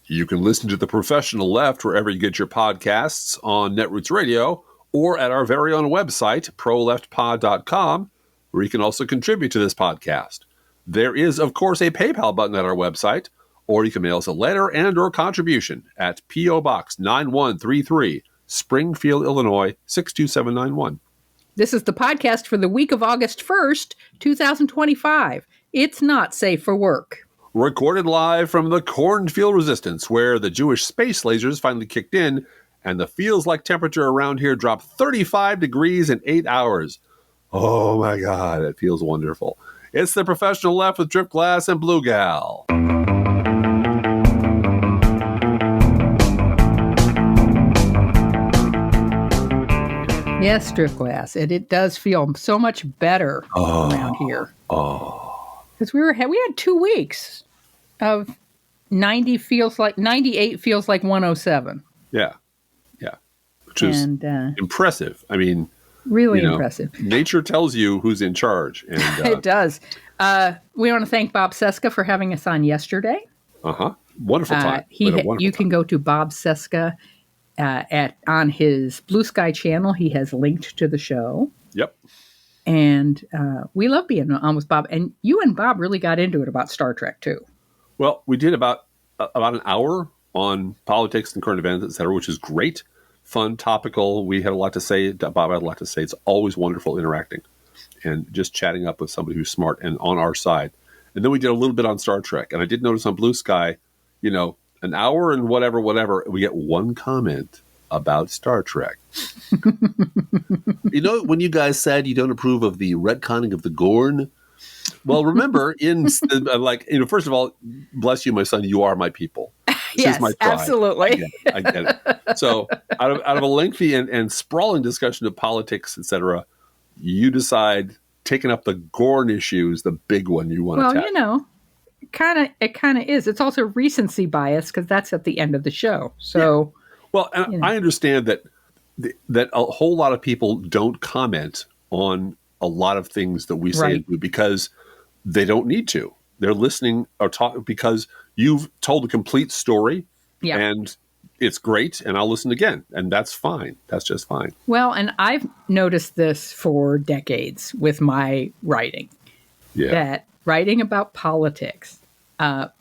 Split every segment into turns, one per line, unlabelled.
You can listen to The Professional Left wherever you get your podcasts on Netroots Radio or at our very own website, proleftpod.com, where you can also contribute to this podcast. There is, of course, a PayPal button at our website, or you can mail us a letter and or contribution at P.O. Box 9133, Springfield, Illinois, 62791.
This is the podcast for the week of August 1st, 2025. It's not safe for work.
Recorded live from the Cornfield Resistance, where the Jewish space lasers finally kicked in, and the feels-like temperature around here dropped 35 degrees in 8 hours. Oh my God, it feels wonderful. It's The Professional Left with Drip Glass and Blue Gal.
Yes, Drip Glass. It does feel so much better around here. Because we had 2 weeks of 98 feels like 107.
Yeah. Which is impressive. I mean,
really impressive.
Nature tells you who's in charge. And,
it does. We want to thank Bob Seska for having us on yesterday.
Wonderful time.
You can go to Bob Seska on his Blue Sky channel. He has linked to the show.
Yep.
And we love being on with Bob. And you and Bob really got into it about Star Trek, too.
Well, we did about an hour on politics and current events, et cetera, which is great, fun, topical. We had a lot to say. Bob had a lot to say. It's always wonderful interacting and just chatting up with somebody who's smart and on our side. And then we did a little bit on Star Trek. And I did notice on Blue Sky, an hour and whatever, we get one comment about Star Trek. When you guys said you don't approve of the retconning of the Gorn, well, remember, first of all, bless you, my son, you are my people. This
yes,
is my tribe.
Absolutely.
I get it. So out of a lengthy and sprawling discussion of politics, et cetera, you decide taking up the Gorn issue is the big one you want to tackle.
It kind of is. It's also recency bias because that's at the end of the show. So,
well, I understand that a whole lot of people don't comment on a lot of things that we say and do because they don't need to. They're listening or talk because you've told a complete story, and it's great. And I'll listen again, and that's fine. That's just fine.
Well, and I've noticed this for decades with my writing.
Yeah.
That writing about politics, a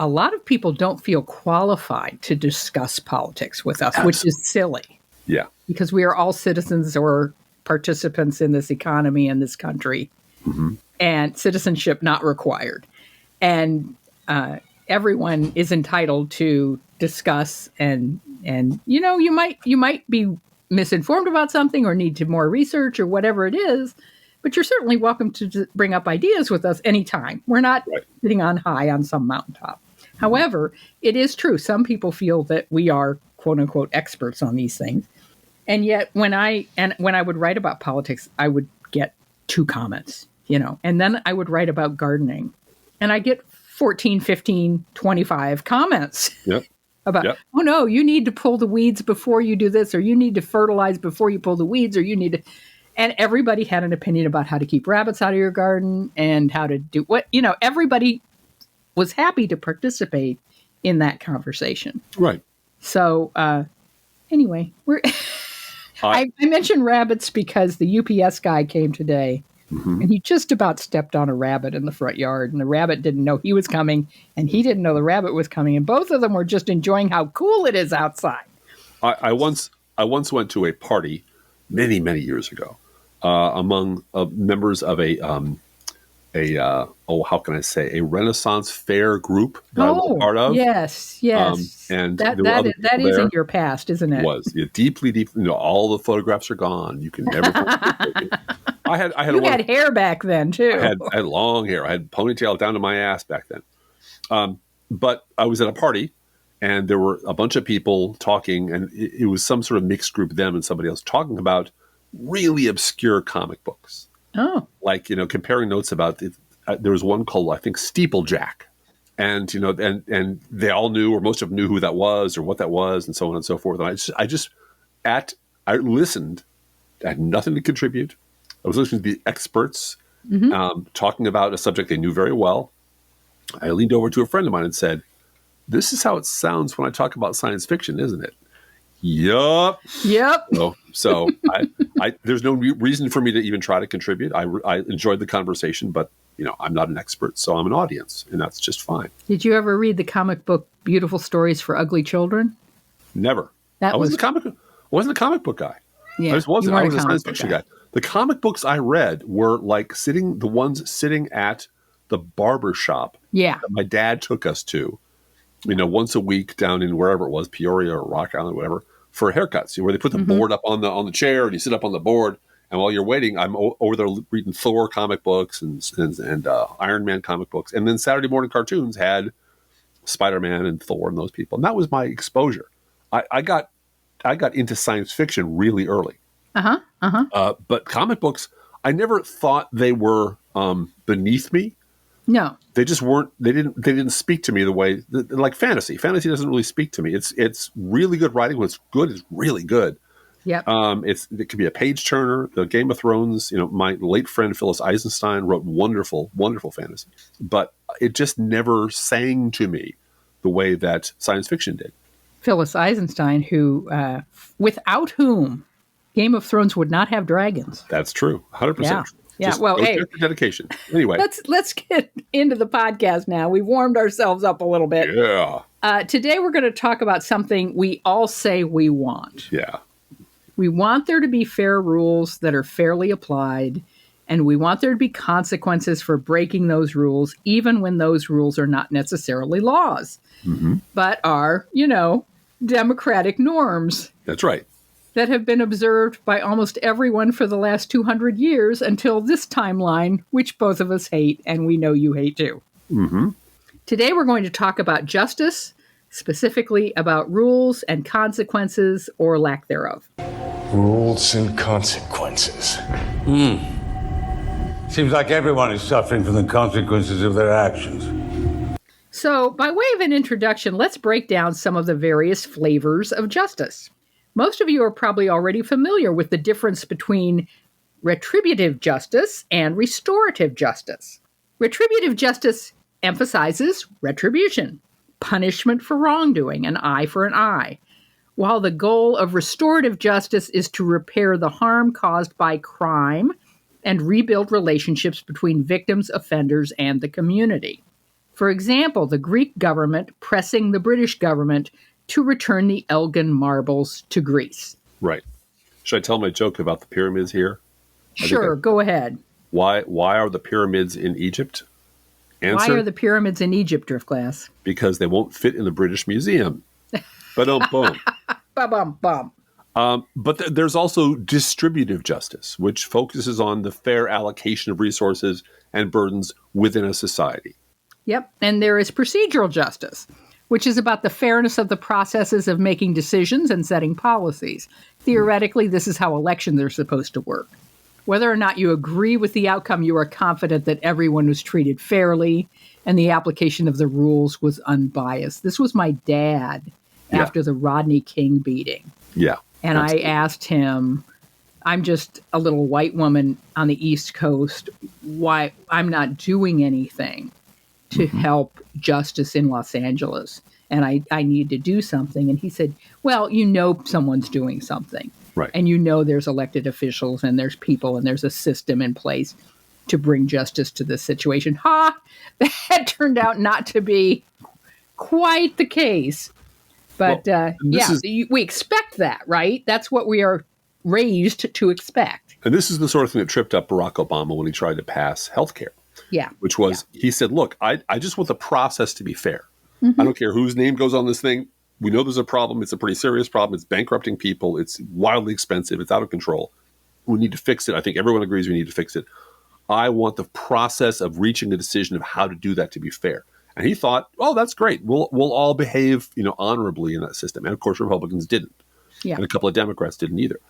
lot of people don't feel qualified to discuss politics with us, which is silly.
Yeah.
Because we are all citizens or participants in this economy in this country, and citizenship not required. And everyone is entitled to discuss and you might be misinformed about something or need to more research or whatever it is. But you're certainly welcome to bring up ideas with us anytime. We're not sitting on high on some mountaintop. However, it is true. Some people feel that we are, quote unquote, experts on these things. And yet when I would write about politics, I would get 2 comments, and then I would write about gardening and I get 14, 15, 25 comments about, oh no, you need to pull the weeds before you do this, or you need to fertilize before you pull the weeds, or you need to. And everybody had an opinion about how to keep rabbits out of your garden and how to do what, everybody was happy to participate in that conversation.
Right.
So anyway, I mentioned rabbits because the UPS guy came today and he just about stepped on a rabbit in the front yard, and the rabbit didn't know he was coming and he didn't know the rabbit was coming. And both of them were just enjoying how cool it is outside.
I once went to a party many, many years ago. Among members of a Renaissance fair group that I was a part of.
Yes.
And
that is in your past, isn't it?
It was deeply. All the photographs are gone. You can never. I had
hair back then too.
I had long hair. I had ponytail down to my ass back then. But I was at a party, and there were a bunch of people talking, and it was some sort of mixed group, them and somebody else, talking about really obscure comic books.
Oh.
Like, comparing notes about it. There was one called, I think, Steeplejack. And, and they all knew, or most of them knew who that was or what that was, and so on and so forth. And I listened. I had nothing to contribute. I was listening to the experts talking about a subject they knew very well. I leaned over to a friend of mine and said, This is how it sounds when I talk about science fiction, isn't it? Yup.
Yep.
So there's no reason for me to even try to contribute. I enjoyed the conversation, but I'm not an expert, so I'm an audience, and that's just fine.
Did you ever read the comic book Beautiful Stories for Ugly Children?
Never. I wasn't a comic book guy.
Yeah,
I just wasn't. I was a science fiction guy.
guy.
The comic books I read were like the ones sitting at the barber shop
Yeah.
that my dad took us to, once a week down in wherever it was, Peoria or Rock Island, whatever, for haircuts, where they put the board up on the chair and you sit up on the board. And while you're waiting, I'm over there reading Thor comic books and Iron Man comic books. And then Saturday morning cartoons had Spider-Man and Thor and those people. And that was my exposure. I got into science fiction really early. But comic books, I never thought they were beneath me.
No.
They just weren't. They didn't speak to me the way like fantasy. Fantasy doesn't really speak to me. It's really good writing. When it's good, it's really good.
Yep.
It could be a page turner. The Game of Thrones. My late friend Phyllis Eisenstein wrote wonderful, wonderful fantasy, but it just never sang to me the way that science fiction did.
Phyllis Eisenstein, who without whom Game of Thrones would not have dragons.
That's true. 100%.
Yeah. Well, hey,
dedication. Anyway,
let's get into the podcast now. We've warmed ourselves up a little bit.
Yeah.
Today we're going to talk about something we all say we want.
Yeah.
We want there to be fair rules that are fairly applied, and we want there to be consequences for breaking those rules, even when those rules are not necessarily laws, but are, democratic norms.
That's right.
That have been observed by almost everyone for the last 200 years until this timeline, which both of us hate, and we know you hate too. Today we're going to talk about justice, specifically about rules and consequences or lack thereof.
Rules and consequences.
Seems like everyone is suffering from the consequences of their actions.
So, by way of an introduction, let's break down some of the various flavors of justice. Most of you are probably already familiar with the difference between retributive justice and restorative justice. Retributive justice emphasizes retribution, punishment for wrongdoing, an eye for an eye, while the goal of restorative justice is to repair the harm caused by crime and rebuild relationships between victims, offenders, and the community. For example, the Greek government pressing the British government to return the Elgin marbles to Greece.
Right. Should I tell my joke about the pyramids here?
Sure, go ahead.
Why are the pyramids in Egypt? Answer,
why are the pyramids in Egypt, Driftglass?
Because they won't fit in the British Museum. Ba-dum-bum.
Ba-bum-bum.
But there's also distributive justice, which focuses on the fair allocation of resources and burdens within a society.
Yep. And there is procedural justice, which is about the fairness of the processes of making decisions and setting policies. Theoretically, this is how elections are supposed to work. Whether or not you agree with the outcome, you are confident that everyone was treated fairly and the application of the rules was unbiased. This was my dad after the Rodney King beating.
Yeah.
And
absolutely.
I asked him, I'm just a little white woman on the East Coast, why I'm not doing anything to help justice in Los Angeles. And I need to do something. And he said, well, someone's doing something.
Right.
And there's elected officials and there's people and there's a system in place to bring justice to this situation. That turned out not to be quite the case. But we expect that, right? That's what we are raised to expect. And
this is the sort of thing that tripped up Barack Obama when he tried to pass health care.
Yeah.
Which was, he said, look, I just want the process to be fair. I don't care whose name goes on this thing. We know there's a problem. It's a pretty serious problem. It's bankrupting people. It's wildly expensive. It's out of control. We need to fix it. I think everyone agrees we need to fix it. I want the process of reaching a decision of how to do that to be fair. And he thought, oh, that's great. We'll all behave, honorably in that system. And of course, Republicans didn't.
Yeah.
And a couple of Democrats didn't either.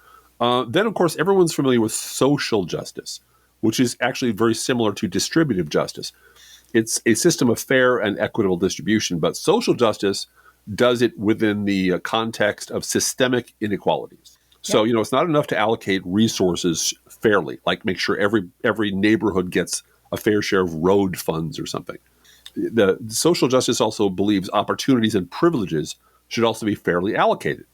Then, of course, everyone's familiar with social justice, which is actually very similar to distributive justice. It's a system of fair and equitable distribution, but social justice does it within the context of systemic inequalities. So, it's not enough to allocate resources fairly, like make sure every neighborhood gets a fair share of road funds or something. The social justice also believes opportunities and privileges should also be fairly allocated.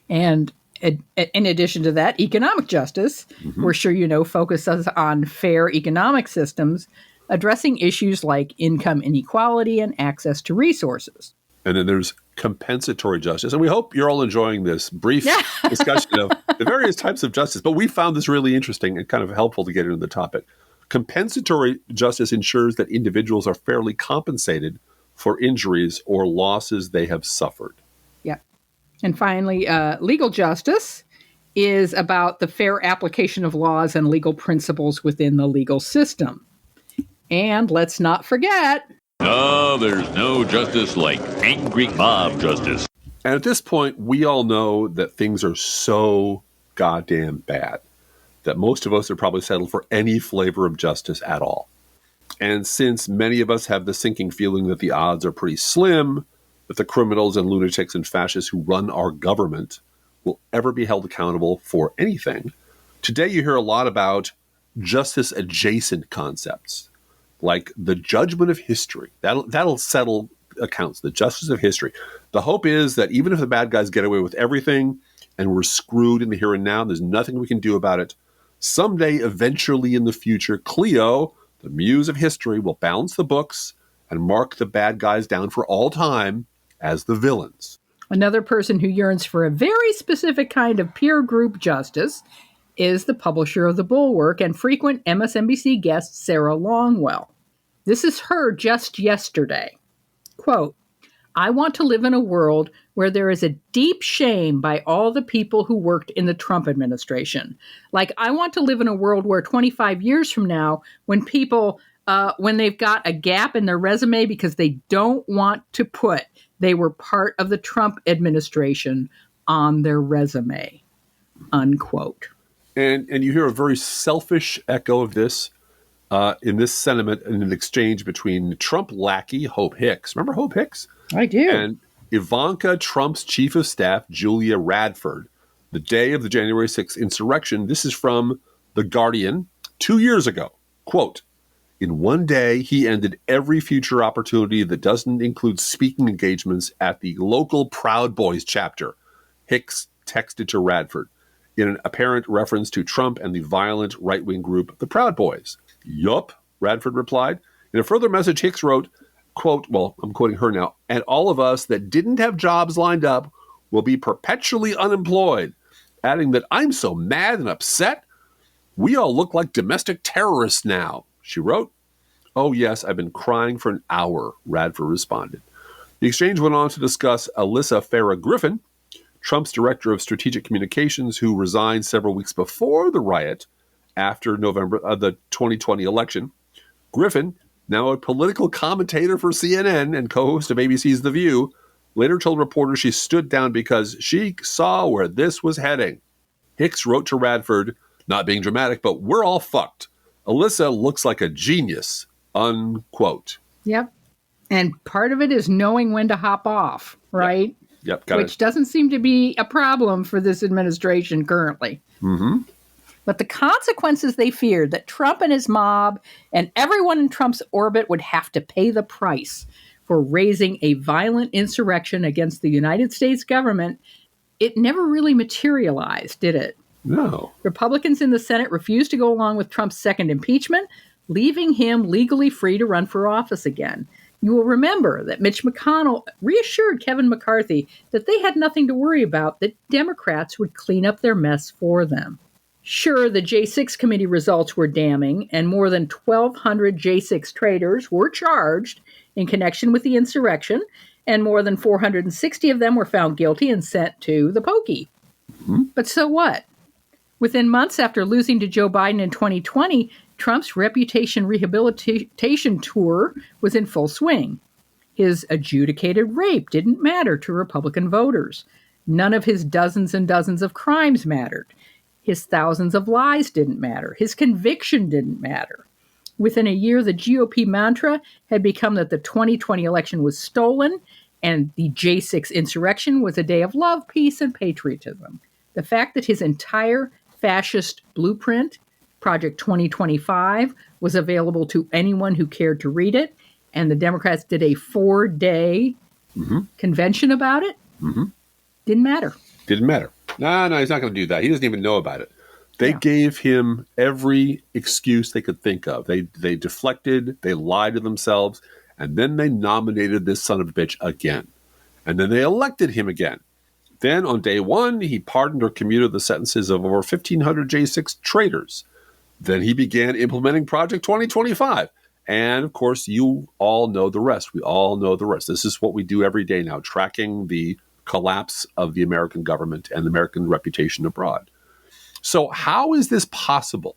And in addition to that, economic justice, we're sure you know, focuses on fair economic systems, addressing issues like income inequality and access to resources.
And then there's compensatory justice. And we hope you're all enjoying this brief discussion of the various types of justice. But we found this really interesting and kind of helpful to get into the topic. Compensatory justice ensures that individuals are fairly compensated for injuries or losses they have suffered.
Yeah. And finally, legal justice is about the fair application of laws and legal principles within the legal system. And let's not forget...
No, there's no justice like angry mob justice.
And at this point, we all know that things are so goddamn bad that most of us are probably settled for any flavor of justice at all. And since many of us have the sinking feeling that the odds are pretty slim that the criminals and lunatics and fascists who run our government will ever be held accountable for anything, today you hear a lot about justice-adjacent concepts, like the judgment of history. That'll settle accounts, the justice of history. The hope is that even if the bad guys get away with everything and we're screwed in the here and now, there's nothing we can do about it, someday, eventually in the future, Cleo, the muse of history, will balance the books and mark the bad guys down for all time as the villains.
Another person who yearns for a very specific kind of peer group justice is the publisher of The Bulwark and frequent MSNBC guest Sarah Longwell. This is her just yesterday. Quote, "I want to live in a world where there is a deep shame by all the people who worked in the Trump administration. Like, I want to live in a world where 25 years from now, when people, when they've got a gap in their resume because they don't want to put they were part of the Trump administration on their resume," unquote.
And you hear a very selfish echo of this in this sentiment in an exchange between Trump lackey Hope Hicks. Remember Hope Hicks?
I do.
And Ivanka Trump's chief of staff, Julia Radford, the day of the January 6th insurrection. This is from The Guardian 2 years ago. Quote, "In one day, he ended every future opportunity that doesn't include speaking engagements at the local Proud Boys chapter," Hicks texted to Radford, in an apparent reference to Trump and the violent right-wing group, the Proud Boys. "Yup," Radford replied. In a further message, Hicks wrote, quote, well, I'm quoting her now, "And all of us that didn't have jobs lined up will be perpetually unemployed," adding that, "I'm so mad and upset. We all look like domestic terrorists now," she wrote. "Oh, yes, I've been crying for an hour," Radford responded. The exchange went on to discuss Alyssa Farah Griffin, Trump's director of strategic communications, who resigned several weeks before the riot after the 2020 election. Griffin, now a political commentator for CNN and co-host of ABC's The View, later told reporters she stood down because she saw where this was heading. Hicks wrote to Radford, not being dramatic, but "We're all fucked. Alyssa looks like a genius," unquote.
Yep. And part of it is knowing when to hop off, right?
Yep, got
Which
it.
doesn't seem to be a problem for this administration currently.
Mm-hmm.
But the consequences they feared that Trump and his mob and everyone in Trump's orbit would have to pay the price for raising a violent insurrection against the United States government, it never really materialized, did it?
No.
Republicans in the Senate refused to go along with Trump's second impeachment, leaving him legally free to run for office again. You will remember that Mitch McConnell reassured Kevin McCarthy that they had nothing to worry about, that Democrats would clean up their mess for them. Sure, the J6 committee results were damning, and more than 1,200 J6 traitors were charged in connection with the insurrection, and more than 460 of them were found guilty and sent to the pokey. Mm-hmm. But so what? Within months after losing to Joe Biden in 2020, Trump's reputation rehabilitation tour was in full swing. His adjudicated rape didn't matter to Republican voters. None of his dozens and dozens of crimes mattered. His thousands of lies didn't matter. His conviction didn't matter. Within a year, the GOP mantra had become that the 2020 election was stolen and the J6 insurrection was a day of love, peace, and patriotism. The fact that his entire fascist blueprint, Project 2025, was available to anyone who cared to read it, and the Democrats did a 4-day convention about it. Didn't matter.
Didn't matter. No, he's not going to do that. He doesn't even know about it. They gave him every excuse they could think of. They deflected, they lied to themselves, and then they nominated this son of a bitch again. And then they elected him again. Then on day one, he pardoned or commuted the sentences of over 1,500 J6 traitors. Then he began implementing Project 2025. And of course, you all know the rest. We all know the rest. This is what we do every day now, tracking the collapse of the American government and the American reputation abroad. So how is this possible?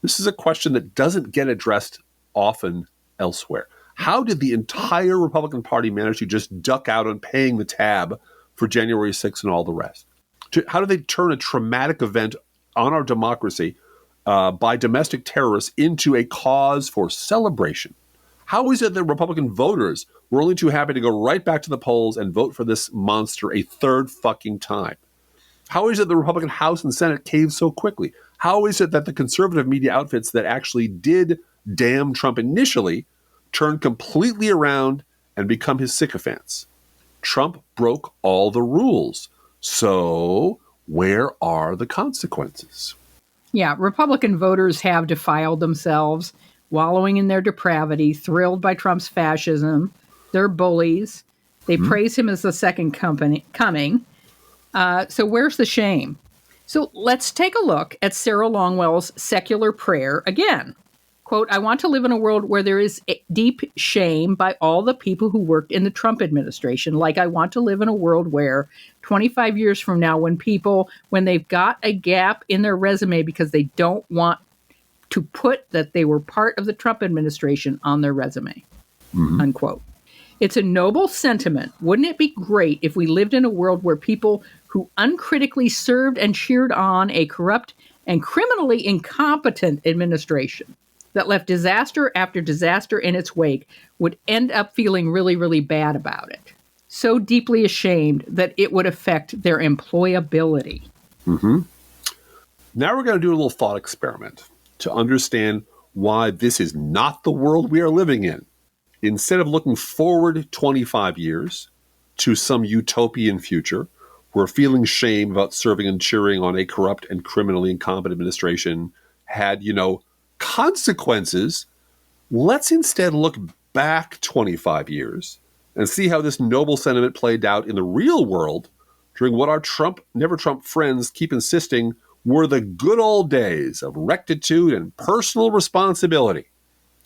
This is a question that doesn't get addressed often elsewhere. How did the entire Republican Party manage to just duck out on paying the tab for January 6th and all the rest? How do they turn a traumatic event on our democracy by domestic terrorists into a cause for celebration? How is it that Republican voters were only too happy to go right back to the polls and vote for this monster a third fucking time? How is it the Republican House and Senate caved so quickly? How is it that the conservative media outfits that actually did damn Trump initially turned completely around and become his sycophants? Trump broke all the rules. So where are the consequences?
Yeah, Republican voters have defiled themselves, wallowing in their depravity, thrilled by Trump's fascism. They're bullies. They praise him as the second coming. So where's the shame? So let's take a look at Sarah Longwell's secular prayer again. Quote, I want to live in a world where there is deep shame by all the people who worked in the Trump administration. Like I want to live in a world where 25 years from now, when they've got a gap in their resume because they don't want to put that they were part of the Trump administration on their resume, unquote. It's a noble sentiment. Wouldn't it be great if we lived in a world where people who uncritically served and cheered on a corrupt and criminally incompetent administration that left disaster after disaster in its wake would end up feeling really, really bad about it? So deeply ashamed that it would affect their employability.
Now we're going to do a little thought experiment to understand why this is not the world we are living in. Instead of looking forward 25 years to some utopian future where feeling shame about serving and cheering on a corrupt and criminally incompetent administration had, consequences, let's instead look back 25 years and see how this noble sentiment played out in the real world during what our Trump, never Trump friends keep insisting were the good old days of rectitude and personal responsibility.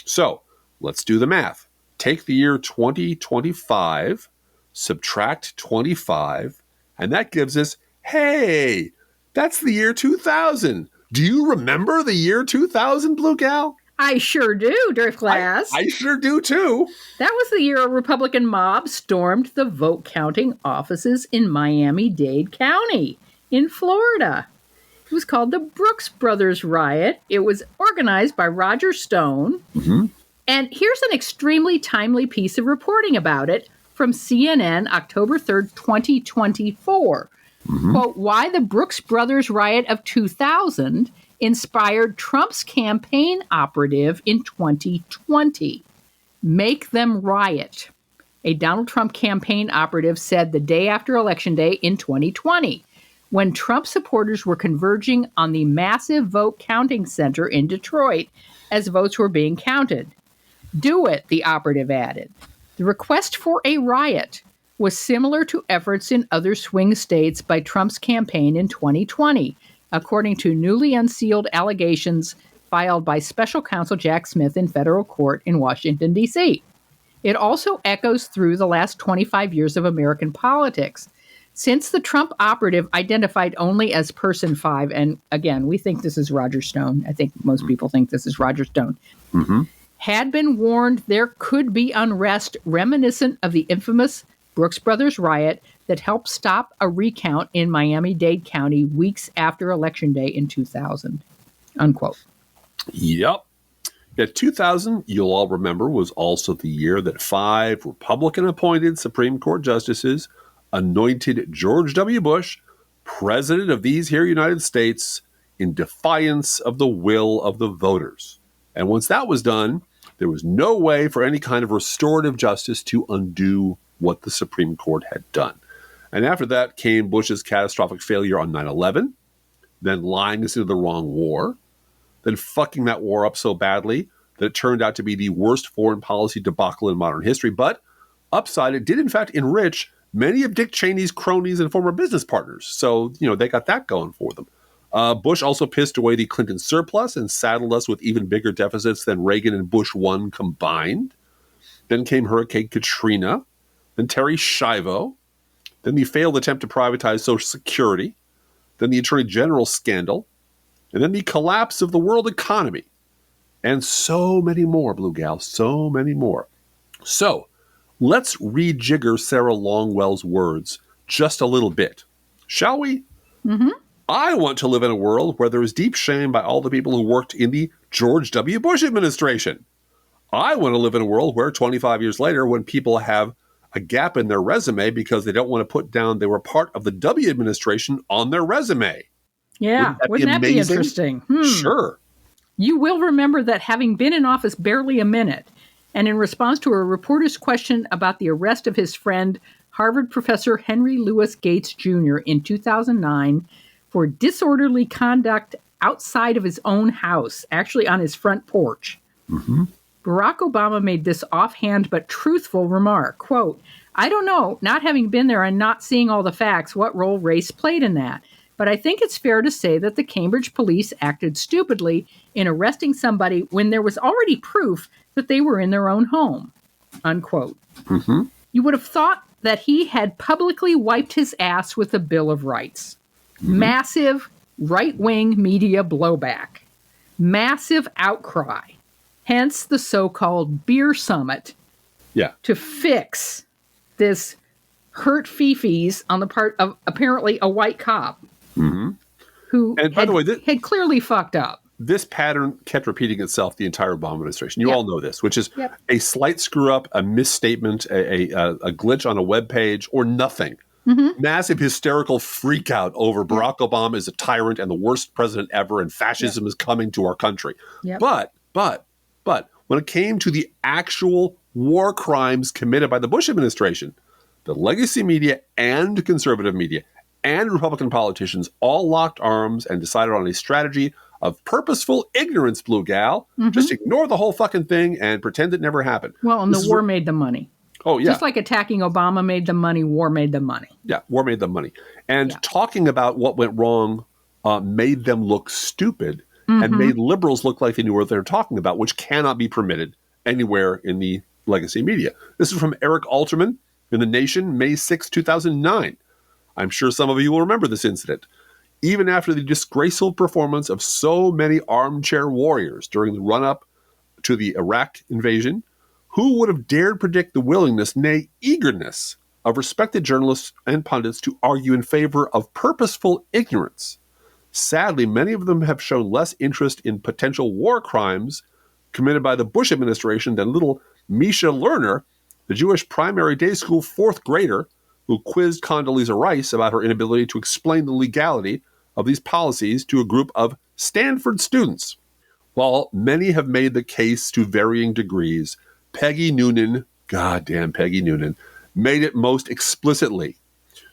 So let's do the math. Take the year 2025, subtract 25, and that gives us, hey, that's the year 2000. Do you remember the year 2000, Blue Gal?
I sure do, Driftglass.
I sure do, too.
That was the year a Republican mob stormed the vote counting offices in Miami-Dade County in Florida. It was called the Brooks Brothers Riot. It was organized by Roger Stone. And here's an extremely timely piece of reporting about it from CNN, October 3rd, 2024. Quote, why the Brooks Brothers Riot of 2000 inspired Trump's campaign operative in 2020. Make them riot. A Donald Trump campaign operative said the day after Election Day in 2020, when Trump supporters were converging on the massive vote counting center in Detroit as votes were being counted. Do it, the operative added. The request for a riot was similar to efforts in other swing states by Trump's campaign in 2020, according to newly unsealed allegations filed by special counsel Jack Smith in federal court in Washington, D.C. It also echoes through the last 25 years of American politics. Since the Trump operative identified only as person 5, and again, we think this is Roger Stone. I think most people think this is Roger Stone. Had been warned there could be unrest reminiscent of the infamous Brooks Brothers riot that helped stop a recount in Miami-Dade County weeks after Election Day in 2000, unquote.
Yep. Yeah, 2000, you'll all remember, was also the year that 5 Republican-appointed Supreme Court justices anointed George W. Bush president of these here United States in defiance of the will of the voters. And once that was done, There was no way for any kind of restorative justice to undo what the Supreme Court had done. And after that came Bush's catastrophic failure on 9/11, then lying us into the wrong war, then fucking that war up so badly that it turned out to be the worst foreign policy debacle in modern history. But upside, it did in fact enrich many of Dick Cheney's cronies and former business partners. So, they got that going for them. Bush also pissed away the Clinton surplus and saddled us with even bigger deficits than Reagan and Bush 1 combined. Then came Hurricane Katrina, then Terry Schiavo, then the failed attempt to privatize Social Security, then the Attorney General scandal, and then the collapse of the world economy. And so many more, Blue Gal, so many more. So, let's rejigger Sarah Longwell's words just a little bit, shall we?
Mm-hmm.
I want to live in a world where there is deep shame by all the people who worked in the George W. Bush administration. I want to live in a world where 25 years later, when people have a gap in their resume because they don't want to put down they were part of the W administration on their resume.
Yeah, wouldn't that be interesting?
Sure.
You will remember that having been in office barely a minute, and in response to a reporter's question about the arrest of his friend, Harvard professor Henry Louis Gates Jr. in 2009 for disorderly conduct outside of his own house, actually on his front porch.
Mm-hmm.
Barack Obama made this offhand but truthful remark, quote, "I don't know, not having been there and not seeing all the facts, what role race played in that. But I think it's fair to say that the Cambridge police acted stupidly in arresting somebody when there was already proof that they were in their own home," unquote.
Mm-hmm.
You would have thought that he had publicly wiped his ass with the Bill of Rights. Mm-hmm. Massive right-wing media blowback. Massive outcry. Hence the so-called beer summit.
Yeah.
To fix this hurt fifis on the part of apparently a white cop.
Mm-hmm.
Who
and by the way,
had clearly fucked up.
This pattern kept repeating itself the entire Obama administration. You all know this, which is
Yep.
a slight screw-up, a misstatement, a glitch on a web page, or nothing.
Mm-hmm.
Massive hysterical freak-out over Barack Obama is a tyrant and the worst president ever, and fascism is coming to our country.
Yep.
But when it came to the actual war crimes committed by the Bush administration, the legacy media and conservative media and Republican politicians all locked arms and decided on a strategy of purposeful ignorance, Blue Gal.
Mm-hmm.
Just ignore the whole fucking thing and pretend it never happened.
Well, and the war made the money.
Oh, yeah.
Just like attacking Obama made the money, war made the money.
Yeah, war made them money. And talking about what went wrong made them look stupid and made liberals look like they knew what they were talking about, which cannot be permitted anywhere in the legacy media. This is from Eric Alterman in The Nation, May 6, 2009. I'm sure some of you will remember this incident. Even after the disgraceful performance of so many armchair warriors during the run-up to the Iraq invasion, who would have dared predict the willingness, nay, eagerness, of respected journalists and pundits to argue in favor of purposeful ignorance? Sadly, many of them have shown less interest in potential war crimes committed by the Bush administration than little Misha Lerner, the Jewish primary day school fourth grader who quizzed Condoleezza Rice about her inability to explain the legality of these policies to a group of Stanford students. While many have made the case to varying degrees, Peggy Noonan, goddamn Peggy Noonan, made it most explicitly.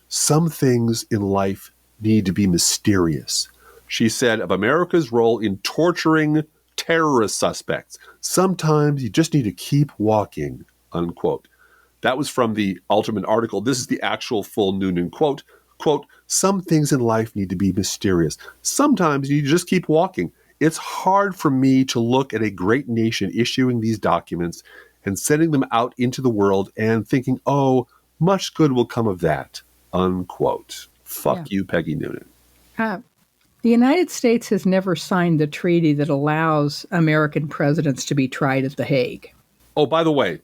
Some things in life need to be mysterious. She said of America's role in torturing terrorist suspects, sometimes you just need to keep walking, unquote. That was from the Alterman article. This is the actual full Noonan quote. Quote, some things in life need to be mysterious. Sometimes you just keep walking. It's hard for me to look at a great nation issuing these documents and sending them out into the world and thinking, oh, much good will come of that, unquote. Fuck you, Peggy Noonan.
The United States has never signed the treaty that allows American presidents to be tried at The Hague.
Oh, by the way,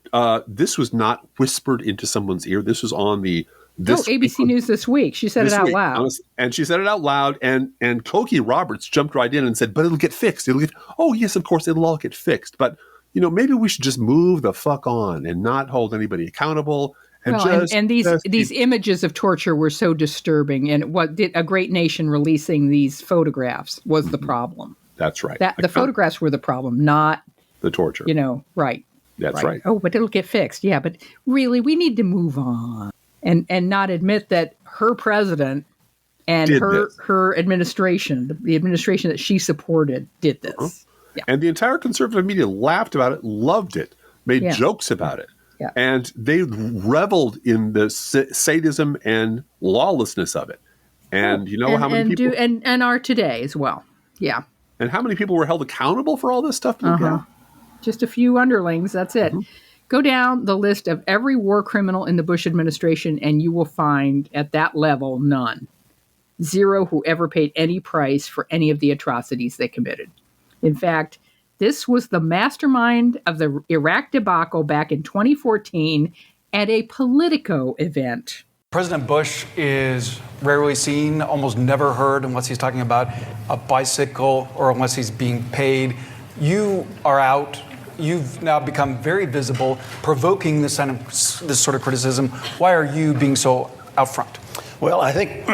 this was not whispered into someone's ear. This was on the...
ABC News This Week. She said it out loud.
And she said it out loud, and Cokie Roberts jumped right in and said, but it'll get fixed. Oh, yes, of course, it'll all get fixed. But, maybe we should just move the fuck on and not hold anybody accountable. And
these images of torture were so disturbing. And what did a great nation releasing these photographs was the problem.
That's right.
The photographs were the problem, not
the torture.
Right.
That's right.
Oh, but it'll get fixed. Yeah, but really, we need to move on and not admit that her president and her administration, the administration that she supported, did this.
Uh-huh. Yeah. And the entire conservative media laughed about it, loved it, made jokes about it.
Yeah.
And they reveled in the sadism and lawlessness of it. And how many people...
And are today as well. Yeah.
And how many people were held accountable for all this stuff?
Just a few underlings, that's it.
Mm-hmm.
Go down the list of every war criminal in the Bush administration, and you will find at that level none. Zero who ever paid any price for any of the atrocities they committed. In fact, this was the mastermind of the Iraq debacle back in 2014 at a Politico event.
President Bush is rarely seen, almost never heard unless he's talking about a bicycle or unless he's being paid. You are out. You've now become very visible, provoking this sort of criticism. Why are you being so out front?
Well, I think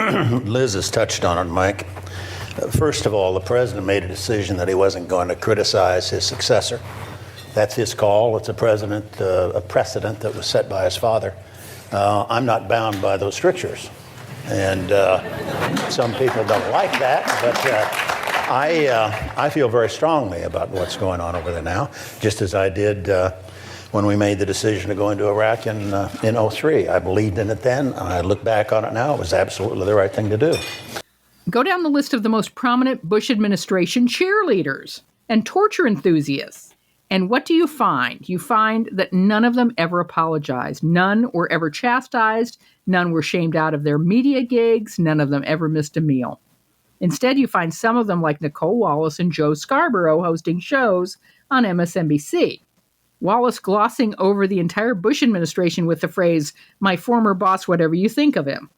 Liz has touched on it, Mike. First of all, the president made a decision that he wasn't going to criticize his successor. That's his call. It's a precedent that was set by his father. I'm not bound by those strictures. And some people don't like that, but I feel very strongly about what's going on over there now, just as I did when we made the decision to go into Iraq in 2003. I believed in it then, and I look back on it now, it was absolutely the right thing to do.
Go down the list of the most prominent Bush administration cheerleaders and torture enthusiasts. And what do you find? You find that none of them ever apologized. None were ever chastised. None were shamed out of their media gigs. None of them ever missed a meal. Instead, you find some of them like Nicole Wallace and Joe Scarborough hosting shows on MSNBC. Wallace glossing over the entire Bush administration with the phrase, "My former boss, whatever you think of him."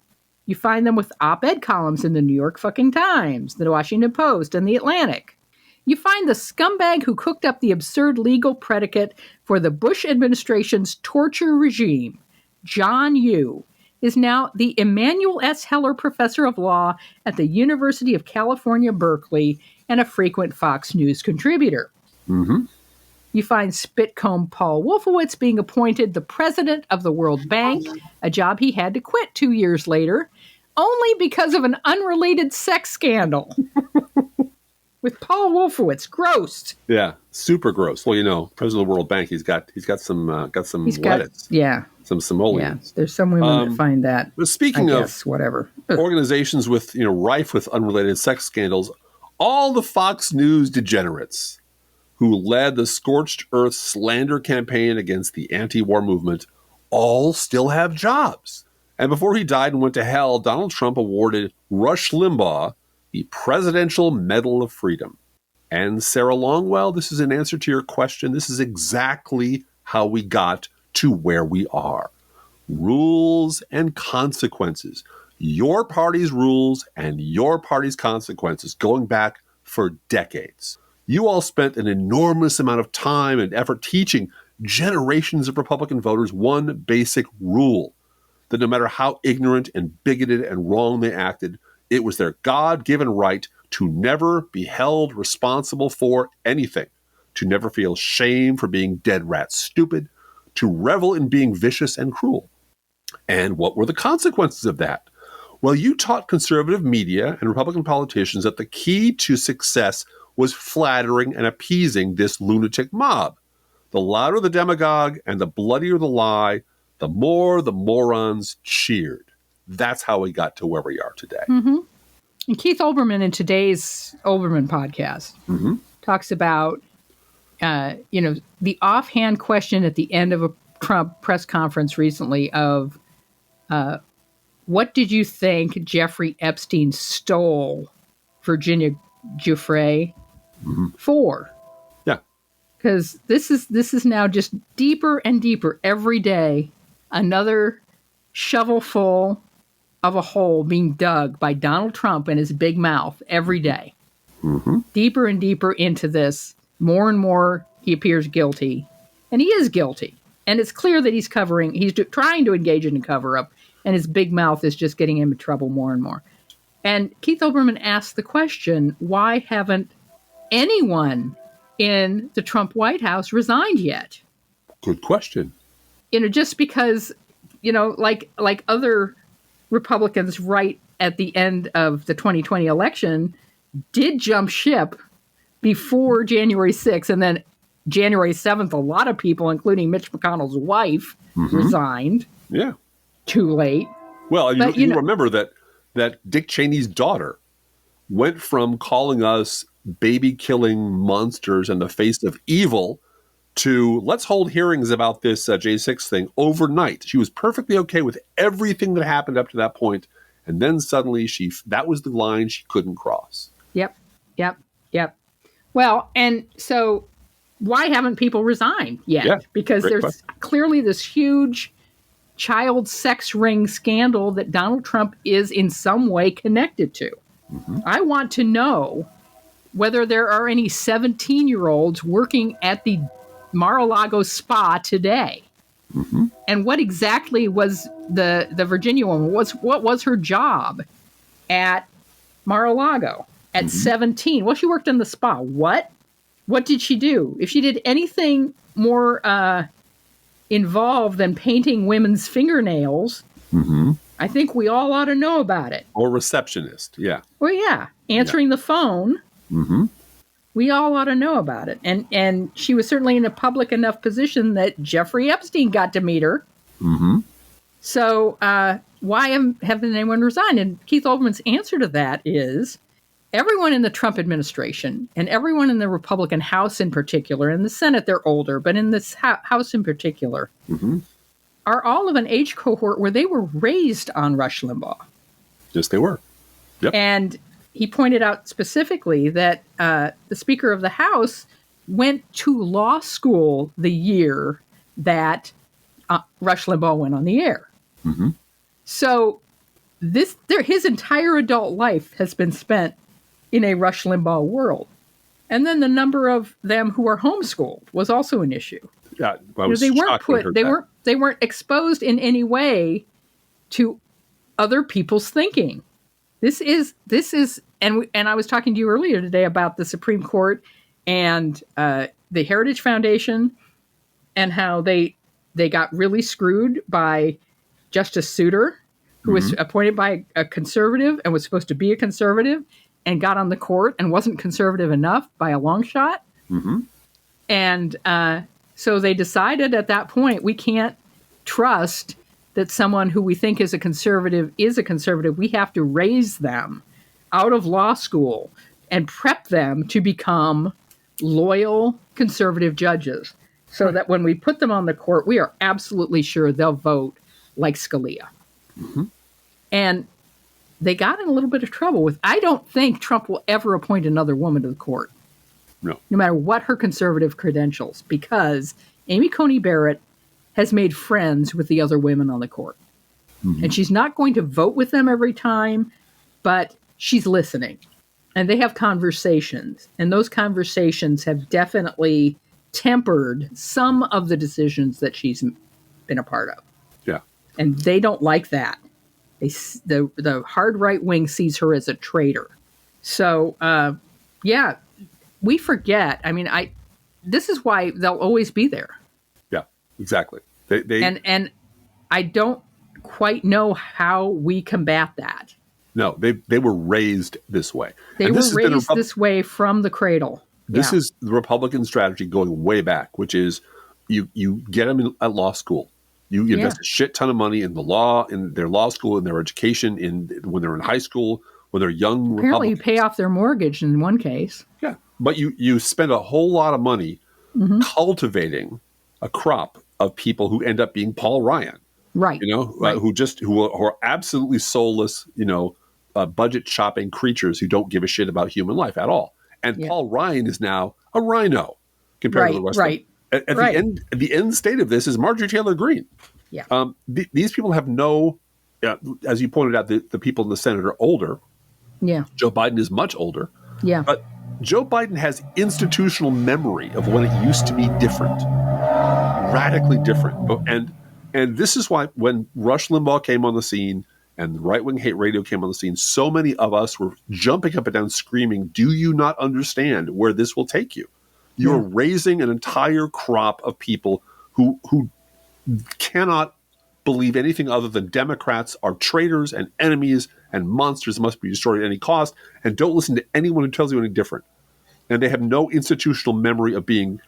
You find them with op-ed columns in the New York fucking Times, the Washington Post, and the Atlantic. You find the scumbag who cooked up the absurd legal predicate for the Bush administration's torture regime, John Yoo, is now the Emanuel S. Heller Professor of Law at the University of California, Berkeley, and a frequent Fox News contributor.
Mm-hmm.
You find Spitcomb Paul Wolfowitz being appointed the president of the World Bank, a job he had to quit 2 years later, only because of an unrelated sex scandal. With Paul Wolfowitz, gross.
Yeah, super gross. Well, president of the World Bank, he's got some lettuce.
Yeah.
Some simoleons.
Yeah, there's some women that find that.
But speaking of
whatever
organizations with rife with unrelated sex scandals, all the Fox News degenerates who led the scorched earth slander campaign against the anti-war movement all still have jobs. And before he died and went to hell, Donald Trump awarded Rush Limbaugh the Presidential Medal of Freedom. And Sarah Longwell, this is an answer to your question. This is exactly how we got to where we are. Rules and consequences. Your party's rules and your party's consequences going back for decades. You all spent an enormous amount of time and effort teaching generations of Republican voters one basic rule, that no matter how ignorant and bigoted and wrong they acted, it was their God-given right to never be held responsible for anything, to never feel shame for being dead rat stupid, to revel in being vicious and cruel. And what were the consequences of that? Well, you taught conservative media and Republican politicians that the key to success was flattering and appeasing this lunatic mob. The louder the demagogue and the bloodier the lie, the more the morons cheered. That's how we got to where we are today.
Mm-hmm. And Keith Olbermann in today's Olbermann podcast talks about, the offhand question at the end of a Trump press conference recently of, what did you think Jeffrey Epstein stole Virginia Giuffre for?
Yeah.
Because this is now just deeper and deeper every day. Another shovelful of a hole being dug by Donald Trump and his big mouth every day.
Mm-hmm.
Deeper and deeper into this, more and more he appears guilty. And he is guilty. And it's clear that he's trying to engage in a cover-up, and his big mouth is just getting him in trouble more and more. And Keith Olbermann asked the question, why haven't anyone in the Trump White House resigned yet.
Good question.
Just because, like other Republicans right at the end of the 2020 election did jump ship before January 6th. And then January 7th, a lot of people, including Mitch McConnell's wife, resigned.
Yeah.
Too late.
Well, you remember that Dick Cheney's daughter went from calling us baby-killing monsters in the face of evil to let's hold hearings about this J6 thing overnight. She was perfectly okay with everything that happened up to that point, and then suddenly that was the line she couldn't cross.
Yep. Well, and so why haven't people resigned yet?
Yeah,
because there's
question.
clearly this huge child sex ring scandal that Donald Trump is in some way connected to. I want to know whether there are any 17-year-olds working at the Mar-a-Lago spa today. And what exactly was the Virginia woman, what was her job at Mar-a-Lago at 17? Well, she worked in the spa. What did she do? If she did anything more involved than painting women's fingernails, I think we all ought to know about it.
Or receptionist, yeah.
Well, yeah, answering the phone. We all ought to know about it. And she was certainly in a public enough position that Jeffrey Epstein got to meet her. So why haven't anyone resigned? And Keith Olbermann's answer to that is everyone in the Trump administration and everyone in the Republican House in particular, in the Senate they're older, but in this House in particular, are all of an age cohort where they were raised on Rush Limbaugh.
Yes, they were. Yep.
And he pointed out specifically that the Speaker of the House went to law school the year that Rush Limbaugh went on the air. So his entire adult life has been spent in a Rush Limbaugh world. And then the number of them who are homeschooled was also an issue.
Yeah, they
weren't exposed in any way to other people's thinking. This is, and I was talking to you earlier today about the Supreme Court and the Heritage Foundation and how they got really screwed by Justice Souter, who was appointed by a conservative and was supposed to be a conservative and got on the court and wasn't conservative enough by a long shot. And so they decided at that point, we can't trust that someone who we think is a conservative. We have to raise them out of law school and prep them to become loyal conservative judges so that when we put them on the court, we are absolutely sure they'll vote like Scalia. And they got in a little bit of trouble with, I don't think Trump will ever appoint another woman to the court. No matter what her conservative credentials, because Amy Coney Barrett has made friends with the other women on the court. And she's not going to vote with them every time, but she's listening. And they have conversations. And those conversations have definitely tempered some of the decisions that she's been a part of.
Yeah.
And they don't like that. The hard right wing sees her as a traitor. So, we forget. I mean, this is why they'll always be there.
Yeah, exactly.
And I don't quite know how we combat that.
No, they were raised this way.
They were raised this way from the cradle.
This is the Republican strategy going way back, which is you get them at law school. You invest a shit ton of money in the law, in their law school, in their education, when they're in high school, when they're young.
Apparently, you pay off their mortgage in one case.
Yeah, but you spend a whole lot of money cultivating a crop of people who end up being Paul Ryan,
right?
Who are absolutely soulless, budget shopping creatures who don't give a shit about human life at all. And Paul Ryan is now a rhino compared to the rest of them. At the end state of this is Marjorie Taylor Greene.
Yeah.
These people have no, as you pointed out, the people in the Senate are older.
Yeah.
Joe Biden is much older.
Yeah.
But Joe Biden has institutional memory of when it used to be different, radically different. And this is why when Rush Limbaugh came on the scene and the right-wing hate radio came on the scene, so many of us were jumping up and down screaming, do you not understand where this will take you? You're raising an entire crop of people who cannot believe anything other than Democrats are traitors and enemies and monsters that must be destroyed at any cost, and don't listen to anyone who tells you any different. And they have no institutional memory of being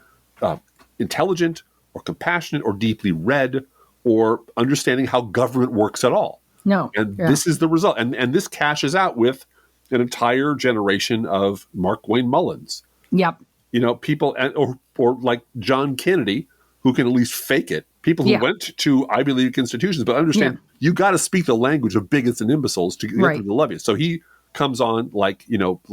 intelligent or compassionate or deeply read or understanding how government works at all.
No.
And this is the result. And this cashes out with an entire generation of Mark Wayne Mullins.
Yep.
People, or like John Kennedy, who can at least fake it. People who went to Ivy League institutions, but understand you got to speak the language of bigots and imbeciles to get them to love you. So he comes on like,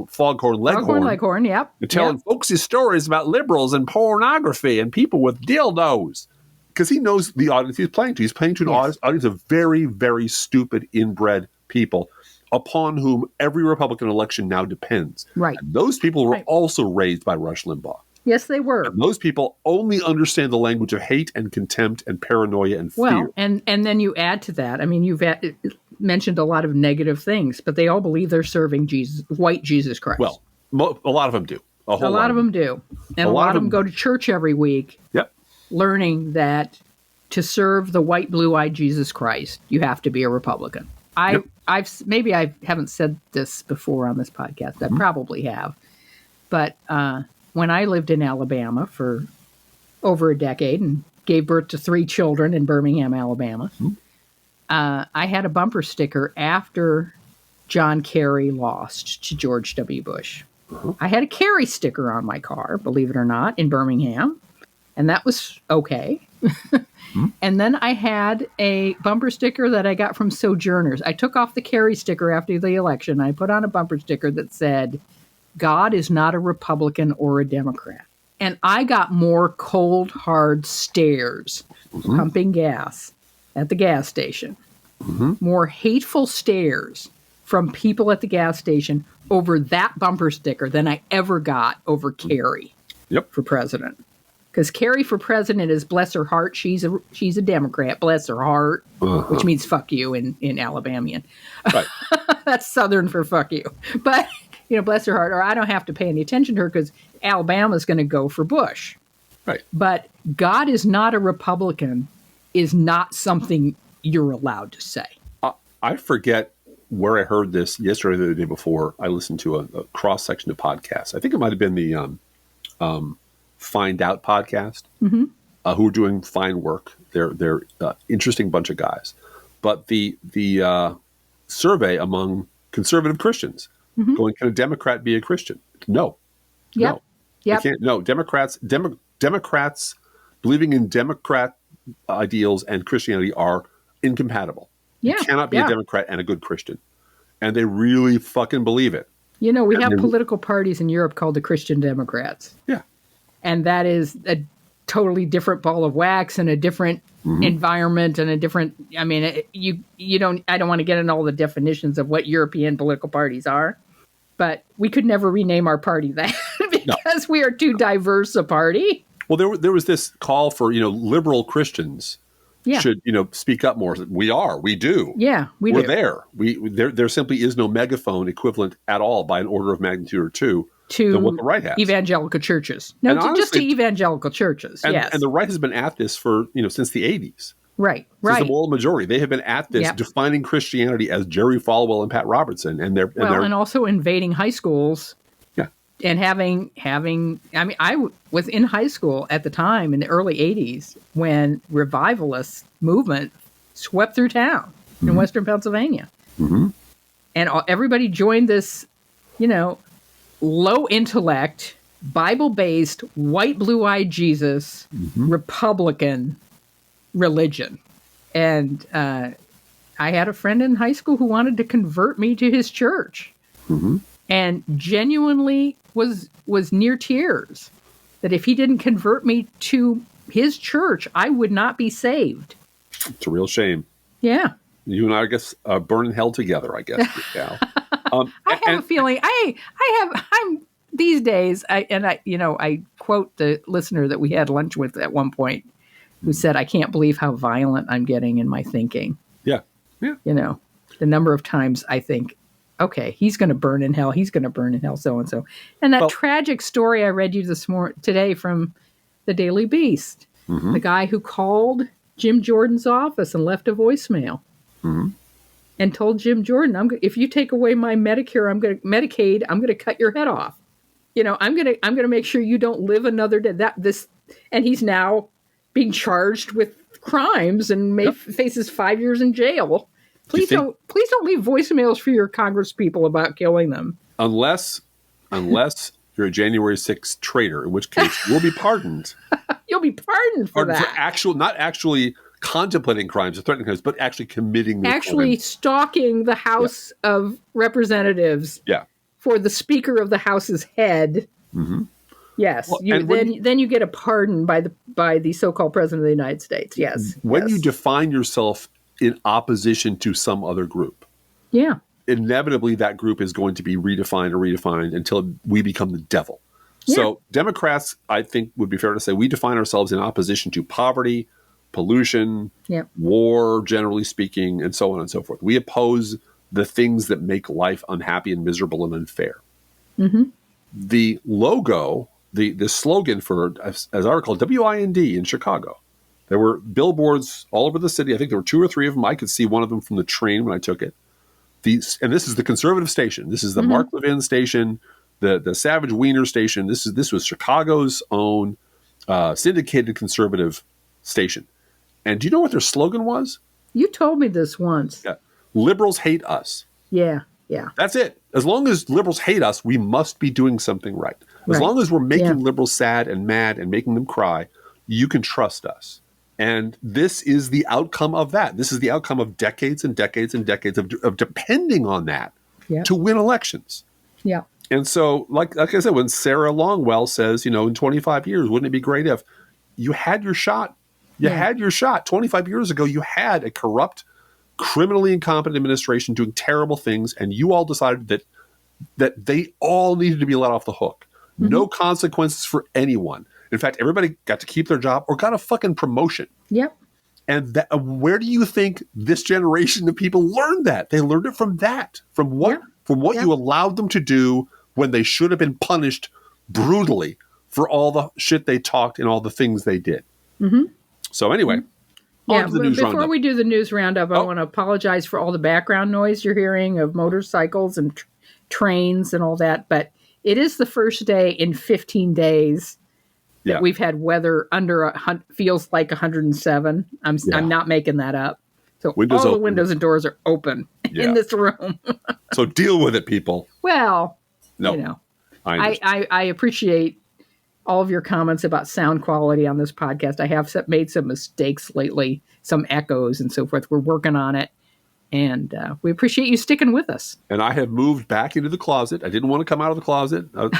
Foghorn Leghorn.
Yep.
And telling folks his stories about liberals and pornography and people with dildos. Because he knows the audience he's playing to. He's playing to an audience of very, very stupid, inbred people upon whom every Republican election now depends.
Right.
And those people were also raised by Rush Limbaugh.
Yes, they were.
And those people only understand the language of hate and contempt and paranoia and fear.
Well, and then you add to that. I mean, you've mentioned a lot of negative things, but they all believe they're serving white Jesus Christ.
Well, a lot of them do.
A lot of them do. And a lot of them go to church every week.
Yep.
Learning that to serve the white, blue-eyed Jesus Christ, you have to be a Republican. I haven't said this before on this podcast. I probably have. But when I lived in Alabama for over a decade and gave birth to 3 children in Birmingham, Alabama, I had a bumper sticker after John Kerry lost to George W. Bush. I had a Kerry sticker on my car, believe it or not, in Birmingham. And that was okay. And then I had a bumper sticker that I got from Sojourners. I took off the Kerry sticker after the election. I put on a bumper sticker that said, God is not a Republican or a Democrat. And I got more cold, hard stares pumping gas at the gas station. More hateful stares from people at the gas station over that bumper sticker than I ever got over Kerry for president. Because Kerry for president is, bless her heart, she's a Democrat, bless her heart, which means fuck you in Alabamian.
Right.
That's Southern for fuck you. But, bless her heart, or I don't have to pay any attention to her because Alabama's going to go for Bush.
Right.
But God is not a Republican is not something you're allowed to say.
I forget where I heard this yesterday or the day before. I listened to a cross-section of podcasts. I think it might have been the Find Out podcast, who are doing fine work. They're interesting bunch of guys. But the survey among conservative Christians going, can a Democrat be a Christian? No.
Yep.
No. They can't. No. Democrats believing in Democrat ideals and Christianity are incompatible.
Yeah.
You cannot be a Democrat and a good Christian. And they really fucking believe it.
We have political parties in Europe called the Christian Democrats.
Yeah.
And that is a totally different ball of wax and a different environment and a different, I don't want to get into all the definitions of what European political parties are, but we could never rename our party that because we are too diverse a party.
Well, there was this call for, liberal Christians should, speak up more. We do.
Yeah,
We're there. There simply is no megaphone equivalent at all by an order of magnitude or two than what the right has.
Evangelical churches. No,
honestly,
just to evangelical churches, yes.
And the right has been at this for, since the 80s.
Right.
Since the moral majority. They have been at this, defining Christianity as Jerry Falwell and Pat Robertson. And
also invading high schools.
Yeah.
And having I was in high school at the time in the early 80s when revivalist movement swept through town in Western Pennsylvania. And everybody joined this, low intellect, Bible-based, white, blue-eyed Jesus, Republican religion. And I had a friend in high school who wanted to convert me to his church and genuinely was near tears that if he didn't convert me to his church, I would not be saved.
It's a real shame.
Yeah.
You and I guess, burn in hell together, I guess, Gal.
I have a feeling I'm these days. I quote the listener that we had lunch with at one point who said, I can't believe how violent I'm getting in my thinking.
Yeah. Yeah.
The number of times I think okay, he's going to burn in hell. He's going to burn in hell, so-and-so. And that tragic story I read you today from the Daily Beast, the guy who called Jim Jordan's office and left a voicemail and told Jim Jordan, if you take away my Medicaid, I'm going to cut your head off. I'm going to make sure you don't live another day. And he's now being charged with crimes and faces 5 years in jail. Please don't leave voicemails for your Congress people about killing them. Unless
you're a January 6th traitor, in which case you'll be pardoned.
You'll be pardoned for that.
Not actually contemplating crimes or threatening crimes, but actually committing the crime.
Stalking the House of Representatives for the Speaker of the House's head. Mm-hmm. Yes. Well, then you get a pardon by the so-called President of the United States. Yes.
When you define yourself in opposition to some other group.
Yeah.
Inevitably, that group is going to be redefined until we become the devil. Yeah. So Democrats, I think, would be fair to say, we define ourselves in opposition to poverty, pollution, war, generally speaking, and so on and so forth. We oppose the things that make life unhappy and miserable and unfair. Mm-hmm. The logo, the slogan for, as I recall, WIND in Chicago, there were billboards all over the city. I think there were 2 or 3 of them. I could see one of them from the train when I took it. And this is the conservative station. This is the Mark Levin station, the Savage Wiener station. This was Chicago's own syndicated conservative station. And do you know what their slogan was?
You told me this once.
Yeah. Liberals hate us.
Yeah, yeah.
That's it. As long as liberals hate us, we must be doing something right. As long as we're making liberals sad and mad and making them cry, you can trust us. And this is the outcome of that. This is the outcome of decades and decades and decades of depending on that to win elections.
Yeah.
And so, like I said, when Sarah Longwell says, in 25 years, wouldn't it be great if you had your shot? You had your shot. 25 years ago, you had a corrupt, criminally incompetent administration doing terrible things, and you all decided that they all needed to be let off the hook. Mm-hmm. No consequences for anyone. In fact, everybody got to keep their job or got a fucking promotion.
Yep.
And where do you think this generation of people learned that? They learned it from that, from what you allowed them to do when they should have been punished brutally for all the shit they talked and all the things they did. Mm-hmm. So anyway, on to the news roundup.
Before we do the news roundup, I want to apologize for all the background noise you're hearing of motorcycles and trains and all that. But it is the first day in 15 days that we've had weather feels like 107. I'm not making that up. So the windows and doors are open in this room.
So deal with it, people.
Well, I appreciate all of your comments about sound quality on this podcast. I have made some mistakes lately, some echoes and so forth. We're working on it. And we appreciate you sticking with us.
And I have moved back into the closet. I didn't want to come out of the closet, but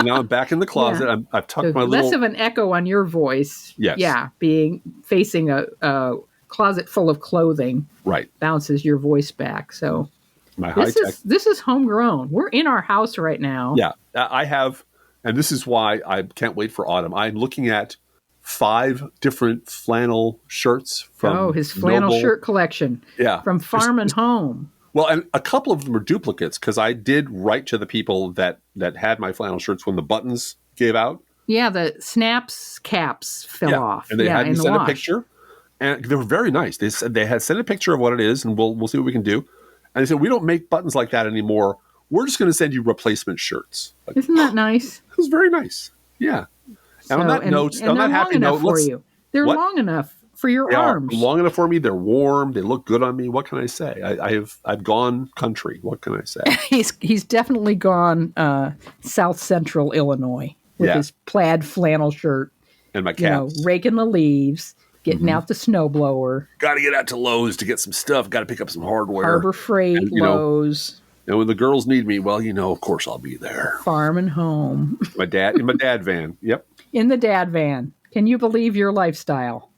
now I'm back in the closet. Yeah. I've tucked my little...
Less of an echo on your voice.
Yes.
Yeah, facing a closet full of clothing.
Right.
Bounces your voice back. So this is homegrown. We're in our house right now.
Yeah, I have, and this is why I can't wait for autumn. I'm looking at 5 different flannel shirts from
his flannel shirt collection.
Yeah.
From Farm and Home.
Well, and a couple of them are duplicates because I did write to the people that had my flannel shirts when the buttons gave out.
Yeah, the snaps caps fell off.
And they had me send a picture. And they were very nice. They said they had sent a picture of what it is, and we'll see what we can do. And they said, we don't make buttons like that anymore. We're just going to send you replacement shirts. Like,
isn't that nice?
It was very nice. Yeah. And on that note, on that happy note,
they're long enough for your arms.
They're long enough for me. They're warm. They look good on me. What can I say? I've gone country. What can I say?
He's definitely gone South Central Illinois with his plaid flannel shirt
and my caps,
raking the leaves, getting out the snowblower.
Got to get out to Lowe's to get some stuff. Got to pick up some hardware.
Harbor Freight, Lowe's.
And when the girls need me, well, of course I'll be there.
Farm and Home.
In my dad van. Yep.
In the dad van. Can you believe your lifestyle?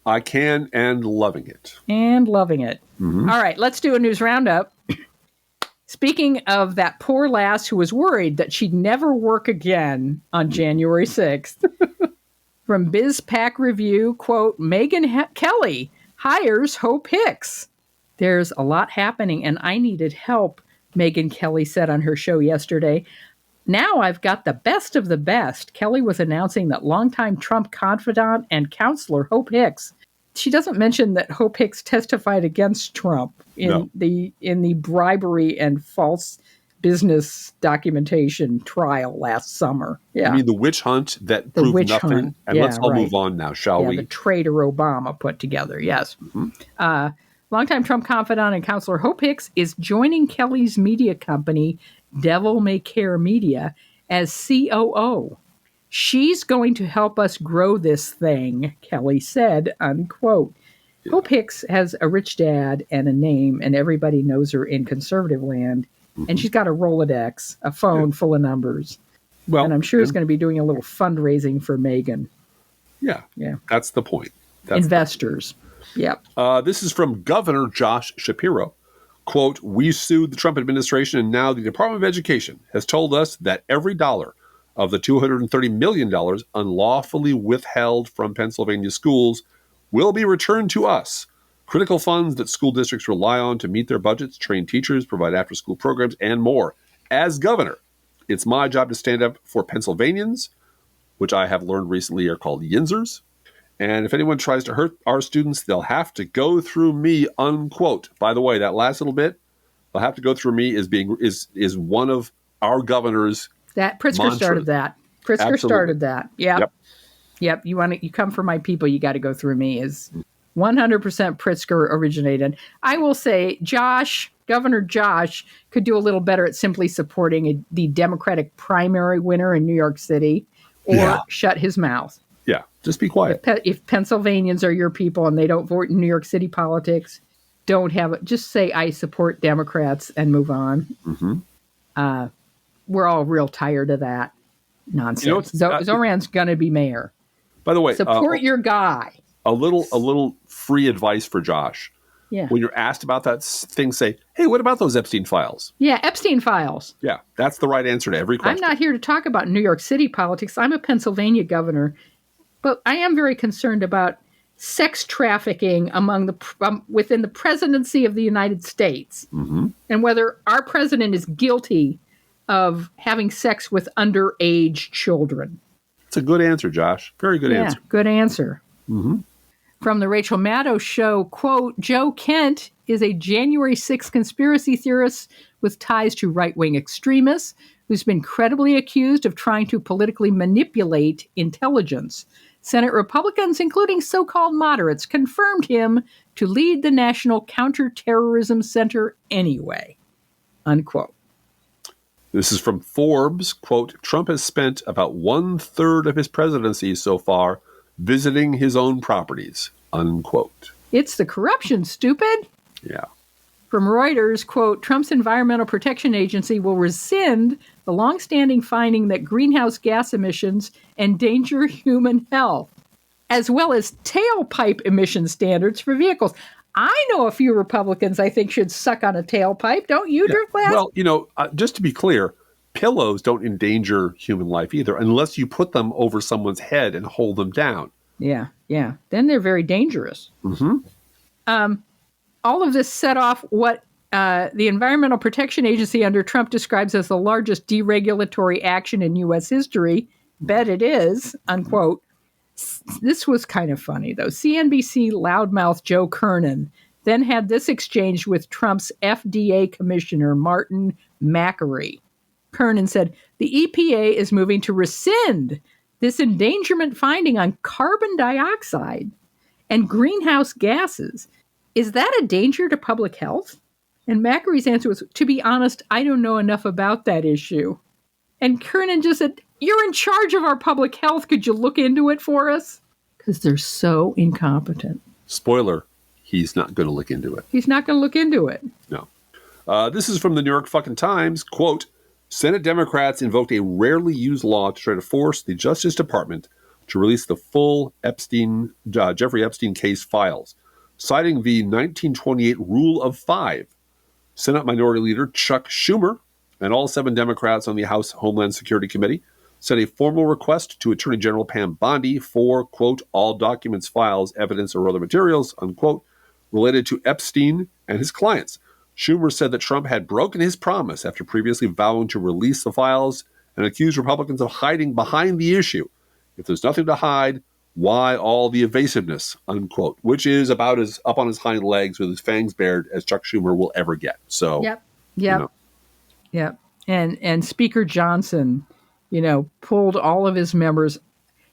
I can, and loving it.
Mm-hmm. All right, let's do a news roundup. Speaking of that poor lass who was worried that she'd never work again on January 6th, from BizPac Review, quote, Megyn Kelly hires Hope Hicks. There's a lot happening, and I needed help Megyn Kelly said on her show yesterday. Now I've got the best of the best. Kelly was announcing that longtime Trump confidant and counselor Hope Hicks. She doesn't mention that Hope Hicks testified against Trump in the bribery and false business documentation trial last summer. Yeah.
I mean, the witch hunt that proved
witch
nothing.
hunt.
And
Yeah,
let's all
right.
move on now, shall we?
The traitor Obama put together, yes. Longtime Trump confidant and counselor Hope Hicks is joining Kelly's media company, Devil May Care Media, as COO. She's going to help us grow this thing, Kelly said, unquote. Yeah. Hope Hicks has a rich dad and a name, and everybody knows her in conservative land. And she's got a Rolodex, a phone full of numbers. Well, and I'm sure he's going to be doing a little fundraising for Megyn.
Yeah. That's the point.
Investors. Yep.
This is from Governor Josh Shapiro. Quote, we sued the Trump administration, and now the Department of Education has told us that every dollar of the $230 million unlawfully withheld from Pennsylvania schools will be returned to us. Critical funds that school districts rely on to meet their budgets, train teachers, provide after-school programs, and more. As governor, it's my job to stand up for Pennsylvanians, which I have learned recently are called Yinzers. And if anyone tries to hurt our students, they'll have to go through me, unquote. By the way, that last little bit, they'll have to go through me is one of our governor's
that Pritzker
mantra.
Started that. Pritzker
Absolutely.
Started that. Yep. You come for my people, you got to go through me is 100% Pritzker originated. I will say Governor Josh could do a little better at simply supporting the Democratic primary winner in New York City or shut his mouth.
Yeah, just be quiet.
If Pennsylvanians are your people and they don't vote in New York City politics, just say I support Democrats and move on. We're all real tired of that nonsense. Zoran's going to be mayor.
By the way,
support your guy.
A little free advice for Josh.
Yeah.
When you're asked about that thing, say, hey, what about those Epstein files?
Yeah, Epstein files.
Yeah, that's the right answer to every question.
I'm not here to talk about New York City politics. I'm a Pennsylvania governor. But I am very concerned about sex trafficking within the presidency of the United States, and whether our president is guilty of having sex with underage children.
It's a good answer, Josh. Very good answer.
Good answer. From the Rachel Maddow show, quote, Joe Kent is a January 6th conspiracy theorist with ties to right-wing extremists who's been credibly accused of trying to politically manipulate intelligence. Senate Republicans, including so-called moderates, confirmed him to lead the National Counterterrorism Center anyway, unquote.
This is from Forbes. Quote, Trump has spent about 1/3 of his presidency so far visiting his own properties, unquote.
It's the corruption, stupid.
Yeah.
From Reuters, quote, Trump's Environmental Protection Agency will rescind the longstanding finding that greenhouse gas emissions endanger human health, as well as tailpipe emission standards for vehicles. I know a few Republicans I think should suck on a tailpipe. Don't you, Dirk Glass?
Well, just to be clear, pillows don't endanger human life either, unless you put them over someone's head and hold them down.
Yeah. Then they're very dangerous. All of this set off what the Environmental Protection Agency under Trump describes as the largest deregulatory action in U.S. history. Bet it is, unquote. This was kind of funny, though. CNBC loudmouth Joe Kernan then had this exchange with Trump's FDA commissioner, Martin McCreary. Kernan said, the EPA is moving to rescind this endangerment finding on carbon dioxide and greenhouse gases. Is that a danger to public health? And McCreary's answer was, to be honest, I don't know enough about that issue. And Kernan just said, you're in charge of our public health. Could you look into it for us? Because they're so incompetent.
Spoiler, he's not going to look into it.
He's not going to look into it.
No. This is from the New York fucking Times. Quote, Senate Democrats invoked a rarely used law to try to force the Justice Department to release the full Jeffrey Epstein case files, citing the 1928 Rule of Five. Senate Minority Leader Chuck Schumer and all 7 Democrats on the House Homeland Security Committee sent a formal request to Attorney General Pam Bondi for, quote, all documents, files, evidence, or other materials, unquote, related to Epstein and his clients. Schumer said that Trump had broken his promise after previously vowing to release the files and accused Republicans of hiding behind the issue. If there's nothing to hide, why all the evasiveness, unquote, which is about as up on his hind legs with his fangs bared as Chuck Schumer will ever get. So,
Yep. And Speaker Johnson, pulled all of his members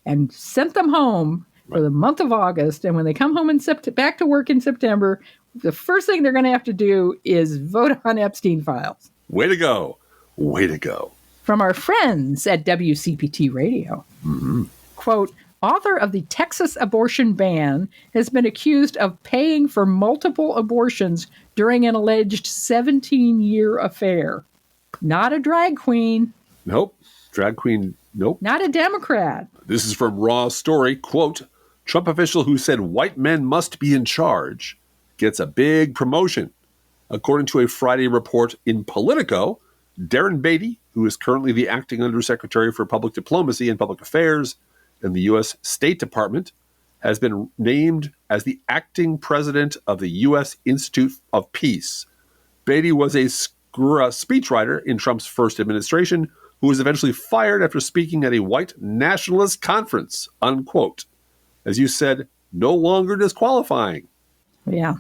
and sent them home for the month of August. And when they come home back to work in September, the first thing they're going to have to do is vote on Epstein files.
Way to go. Way to go.
From our friends at WCPT Radio. Quote, author of the Texas abortion ban has been accused of paying for multiple abortions during an alleged 17-year affair. Not a drag queen.
Nope. Drag queen, nope.
Not a Democrat.
This is from Raw Story. Quote, Trump official who said white men must be in charge gets a big promotion. According to a Friday report in Politico, Darren Beatty, who is currently the acting undersecretary for public diplomacy and public affairs in the U.S. State Department, has been named as the acting president of the U.S. Institute of Peace. Beatty was a speechwriter in Trump's first administration who was eventually fired after speaking at a white nationalist conference, unquote. As you said, no longer disqualifying.
Yeah.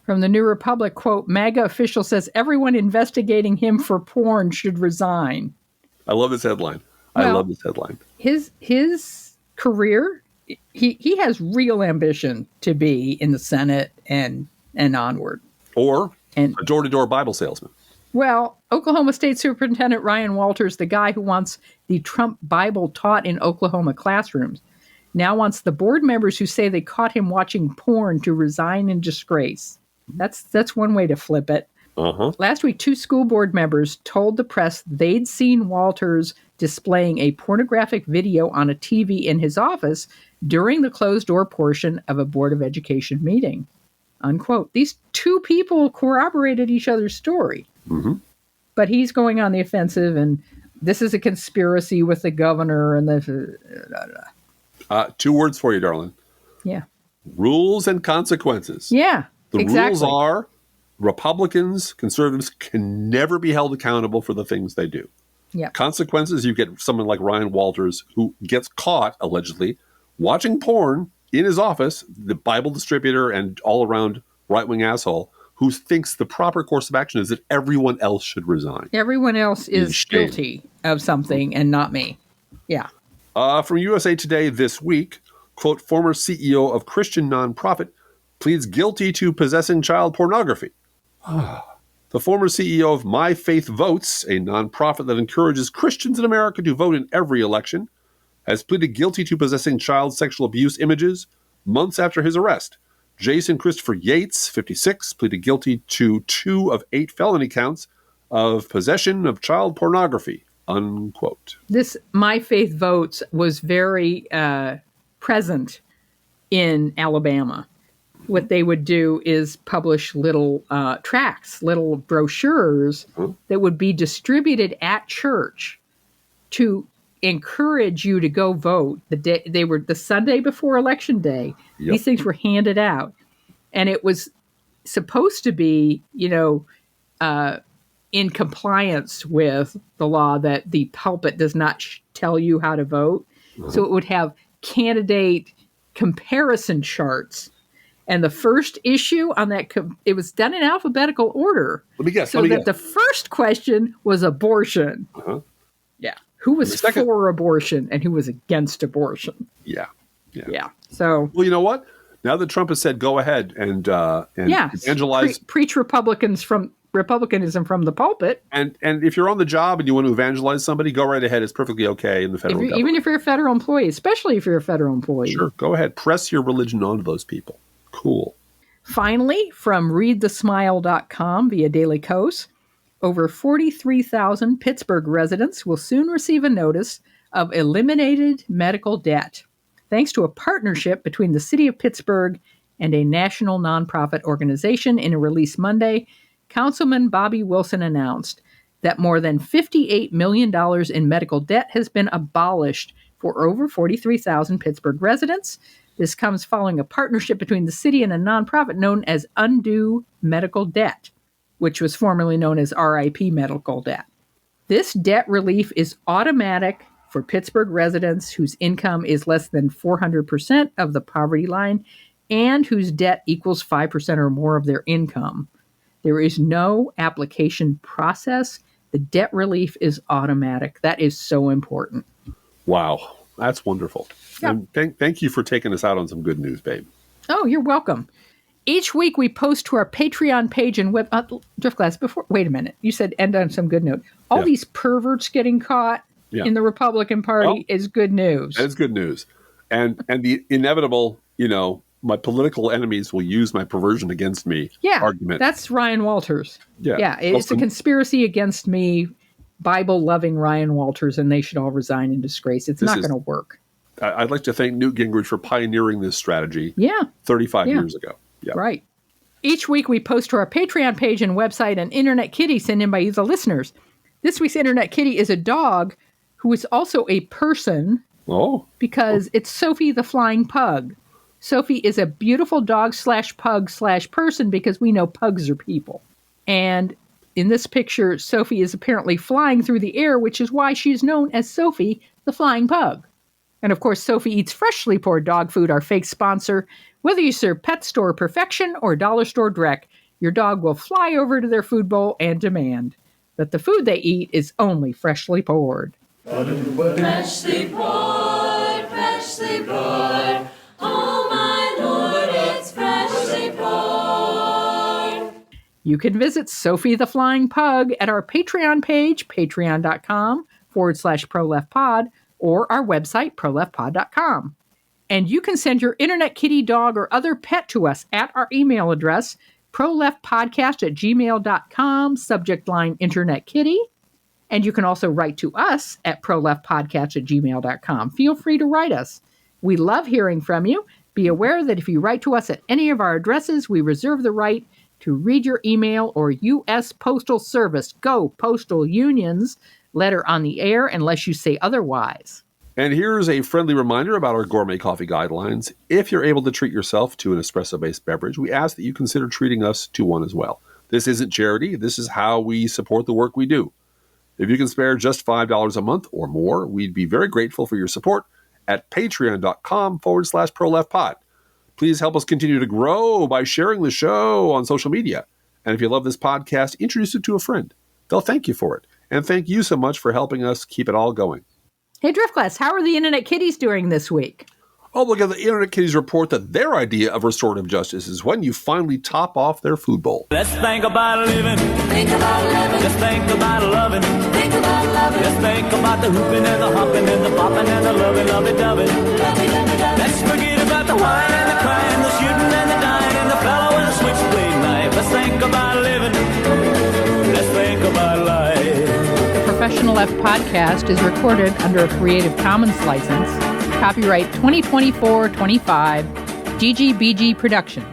From the New Republic, quote, MAGA official says everyone investigating him for porn should resign.
I love this headline. I love this headline.
His career, he has real ambition to be in the Senate and onward.
Or a door-to-door Bible salesman.
Well, Oklahoma State Superintendent Ryan Walters, the guy who wants the Trump Bible taught in Oklahoma classrooms, now wants the board members who say they caught him watching porn to resign in disgrace. That's one way to flip it. Last week, 2 school board members told the press they'd seen Walters displaying a pornographic video on a TV in his office during the closed-door portion of a Board of Education meeting, unquote. These 2 people corroborated each other's story. But he's going on the offensive, and this is a conspiracy with the governor and the...
2 words for you, darling.
Yeah.
Rules and consequences.
Yeah,
The rules are Republicans, conservatives can never be held accountable for the things they do.
Yeah.
Consequences, you get someone like Ryan Walters who gets caught, allegedly, watching porn in his office, the Bible distributor and all-around right-wing asshole, who thinks the proper course of action is that everyone else should resign.
Everyone else is guilty of something and not me. Yeah.
From USA Today this week, quote, former CEO of Christian nonprofit pleads guilty to possessing child pornography. The former CEO of My Faith Votes, a nonprofit that encourages Christians in America to vote in every election, has pleaded guilty to possessing child sexual abuse images months after his arrest. Jason Christopher Yates, 56, pleaded guilty to 2 of 8 felony counts of possession of child pornography, unquote.
This My Faith Votes was very present in Alabama. What they would do is publish little tracts, little brochures that would be distributed at church to encourage you to go vote. They were the Sunday before Election Day. Yep. These things were handed out, and it was supposed to be, in compliance with the law that the pulpit does not tell you how to vote. So it would have candidate comparison charts. And the first issue on that, it was done in alphabetical order.
Let me guess.
So the first question was abortion. Yeah. Who was for abortion and who was against abortion?
Yeah.
So.
Well, you know what? Now that Trump has said go ahead and evangelize.
Preach Republicanism from the pulpit.
And if you're on the job and you want to evangelize somebody, go right ahead. It's perfectly okay in the federal government.
Even if you're a federal employee, especially if you're a federal employee.
Sure. Go ahead. Press your religion onto those people. Cool.
Finally, from readthesmile.com via Daily Kos, over 43,000 Pittsburgh residents will soon receive a notice of eliminated medical debt, thanks to a partnership between the city of Pittsburgh and a national nonprofit organization. In a release Monday, Councilman Bobby Wilson announced that more than $58 million in medical debt has been abolished for over 43,000 Pittsburgh residents. This comes following a partnership between the city and a nonprofit known as Undo Medical Debt, which was formerly known as RIP medical debt. This debt relief is automatic for Pittsburgh residents whose income is less than 400% of the poverty line and whose debt equals 5% or more of their income. There is no application process. The debt relief is automatic. That is so important.
Wow, that's wonderful.
Yeah.
And thank you for taking us out on some good news, babe.
Oh, you're welcome. Each week we post to our Patreon page and web. Driftglass, wait a minute. You said end on some good note. All these perverts getting caught in the Republican Party is good news.
That is good news. And the inevitable, my political enemies will use my perversion against me argument.
That's Ryan Walters.
Yeah.
It's a conspiracy against me, Bible-loving Ryan Walters, and they should all resign in disgrace. It's not going to work.
I'd like to thank Newt Gingrich for pioneering this strategy 35 years ago. Yeah.
Right. Each week we post to our Patreon page and website an Internet Kitty sent in by you, the listeners. This week's Internet Kitty is a dog who is also a person because it's Sophie the Flying Pug. Sophie is a beautiful dog / pug / person because we know pugs are people. And in this picture, Sophie is apparently flying through the air, which is why she's known as Sophie the Flying Pug. And of course, Sophie Eats Freshly Poured Dog Food, our fake sponsor. Whether you serve Pet Store Perfection or Dollar Store Dreck, your dog will fly over to their food bowl and demand that the food they eat is only freshly poured.
Freshly poured, freshly poured. Oh my Lord, it's freshly poured.
You can visit Sophie the Flying Pug at our Patreon page, patreon.com/proleftpod, or our website, proleftpod.com. And you can send your Internet Kitty, dog, or other pet to us at our email address, proleftpodcast@gmail.com, subject line Internet Kitty. And you can also write to us at proleftpodcast@gmail.com. Feel free to write us. We love hearing from you. Be aware that if you write to us at any of our addresses, we reserve the right to read your email or U.S. Postal Service, go Postal Unions, letter on the air unless you say otherwise.
And here's a friendly reminder about our gourmet coffee guidelines. If you're able to treat yourself to an espresso-based beverage, we ask that you consider treating us to one as well. This isn't charity. This is how we support the work we do. If you can spare just $5 a month or more, we'd be very grateful for your support at patreon.com/proleftpod. Please help us continue to grow by sharing the show on social media. And if you love this podcast, introduce it to a friend. They'll thank you for it. And thank you so much for helping us keep it all going.
Hey, Driftglass, how are the Internet Kitties doing this week?
Oh, look at the Internet Kitties report that their idea of restorative justice is when you finally top off their food bowl.
Let's think about living.
Think about living.
Let's think about loving.
Think about loving.
Let's think about the hooping and the hopping and the popping and the loving, lovey-dovey.
Lovey-dovey-dovey.
Let's forget about the wine and the crying, the shooting and the dying, and the fellow with the switchblade knife. Let's think about living. Let's think about life.
Professional Left podcast is recorded under a Creative Commons license. Copyright 2024-25, GGBG Productions.